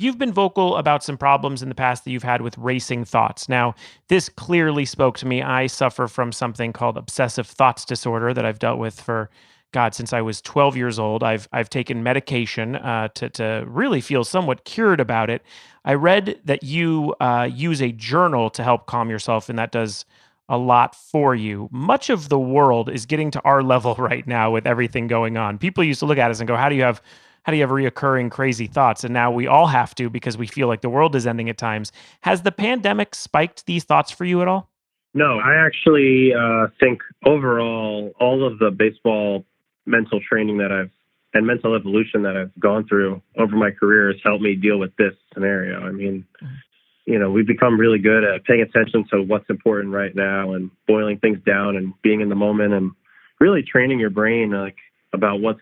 You've been vocal about some problems in the past that you've had with racing thoughts. Now, this clearly spoke to me. I suffer from something called obsessive thoughts disorder that I've dealt with for God since I was 12 years old. I've taken medication to really feel somewhat cured about it. I read that you use a journal to help calm yourself, and that does a lot for you. Much of the world is getting to our level right now with everything going on. People used to look at us and go, how do you have reoccurring crazy thoughts? And now we all have to because we feel like the world is ending at times. Has the pandemic spiked these thoughts for you at all? No, I actually think overall, all of the baseball mental training and mental evolution that I've gone through over my career has helped me deal with this scenario. I mean, we've become really good at paying attention to what's important right now and boiling things down and being in the moment and really training your brain like about what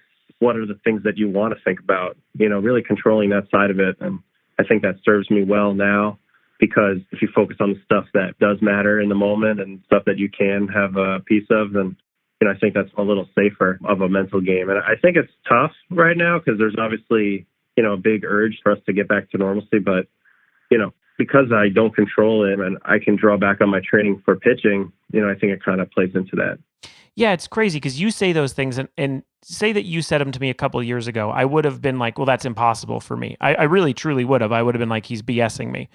are the things that you want to think about, really controlling that side of it. And I think that serves me well now because if you focus on the stuff that does matter in the moment and stuff that you can have a piece of, then I think that's a little safer of a mental game. And I think it's tough right now because there's obviously, a big urge for us to get back to normalcy. But, because I don't control it and I can draw back on my training for pitching, I think it kind of plays into that. Yeah, it's crazy because you say those things and say that you said them to me a couple of years ago. I would have been like, well, that's impossible for me. I really, truly would have. I would have been like, he's BSing me.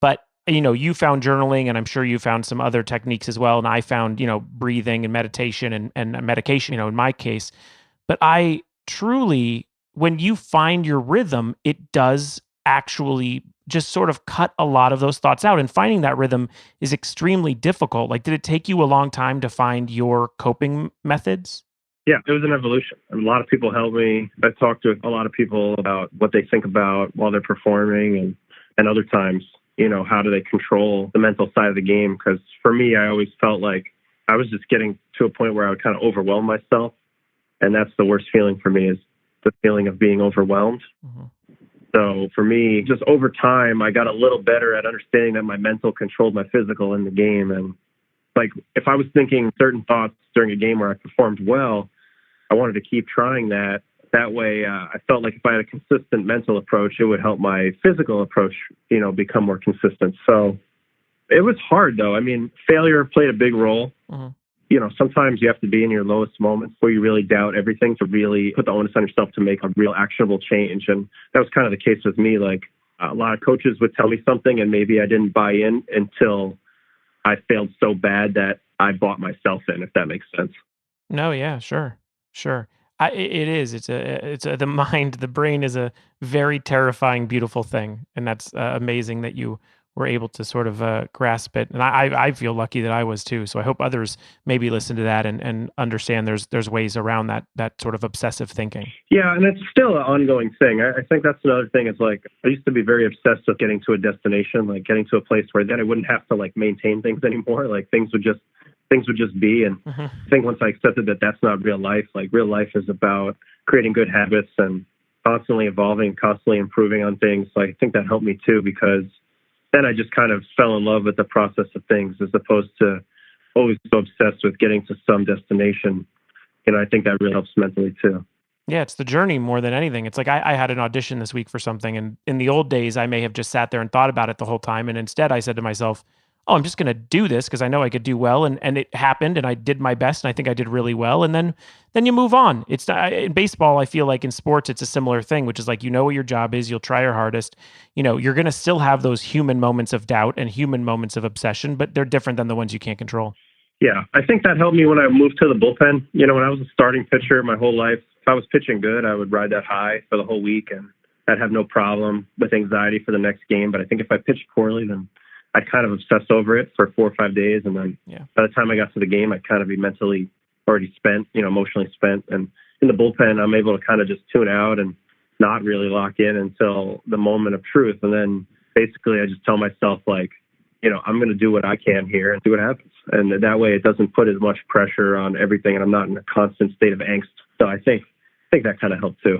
But you found journaling, and I'm sure you found some other techniques as well. And I found, breathing and meditation and medication, in my case. But I truly, when you find your rhythm, it does actually just sort of cut a lot of those thoughts out. And finding that rhythm is extremely difficult. Like, did it take you a long time to find your coping methods? Yeah, it was an evolution. A lot of people helped me. I've talked to a lot of people about what they think about while they're performing and other times, how do they control the mental side of the game? Because for me, I always felt like I was just getting to a point where I would kind of overwhelm myself. And that's the worst feeling for me is the feeling of being overwhelmed. Mhm. So for me, just over time, I got a little better at understanding that my mental controlled my physical in the game. And like if I was thinking certain thoughts during a game where I performed well, I wanted to keep trying that. That way, I felt like if I had a consistent mental approach, it would help my physical approach, become more consistent. So it was hard, though. I mean, failure played a big role. Mhm. Sometimes you have to be in your lowest moments where you really doubt everything to really put the onus on yourself to make a real actionable change. And that was kind of the case with me. Like a lot of coaches would tell me something and maybe I didn't buy in until I failed so bad that I bought myself in, if that makes sense. No, yeah, sure, sure. It is. The mind, the brain is a very terrifying, beautiful thing, and that's amazing that you were able to sort of grasp it. And I feel lucky that I was too. So I hope others maybe listen to that and understand there's ways around that sort of obsessive thinking. Yeah, and it's still an ongoing thing. I think that's another thing. Is like I used to be very obsessed with getting to a destination, like getting to a place where then I wouldn't have to like maintain things anymore. Like things would just be. And Mhm. I think once I accepted that that's not real life. Like real life is about creating good habits and constantly evolving, constantly improving on things. So I think that helped me too because then I just kind of fell in love with the process of things as opposed to always so obsessed with getting to some destination. I think that really helps mentally too. Yeah, it's the journey more than anything. It's like I had an audition this week for something, and in the old days, I may have just sat there and thought about it the whole time, and instead, I said to myself, "Oh, I'm just going to do this because I know I could do well," and it happened, and I did my best, and I think I did really well, and then you move on. It's not, in baseball. I feel like in sports, it's a similar thing, which is like what your job is, you'll try your hardest. You're going to still have those human moments of doubt and human moments of obsession, but they're different than the ones you can't control. Yeah, I think that helped me when I moved to the bullpen. When I was a starting pitcher my whole life, if I was pitching good, I would ride that high for the whole week and I'd have no problem with anxiety for the next game. But I think if I pitched poorly, then I'd kind of obsess over it for 4 or 5 days. And then Yeah. by the time I got to the game, I'd kind of be mentally already spent, emotionally spent. And in the bullpen, I'm able to kind of just tune out and not really lock in until the moment of truth. And then basically I just tell myself like, I'm going to do what I can here and see what happens. And that way it doesn't put as much pressure on everything and I'm not in a constant state of angst. So I think that kind of helped too.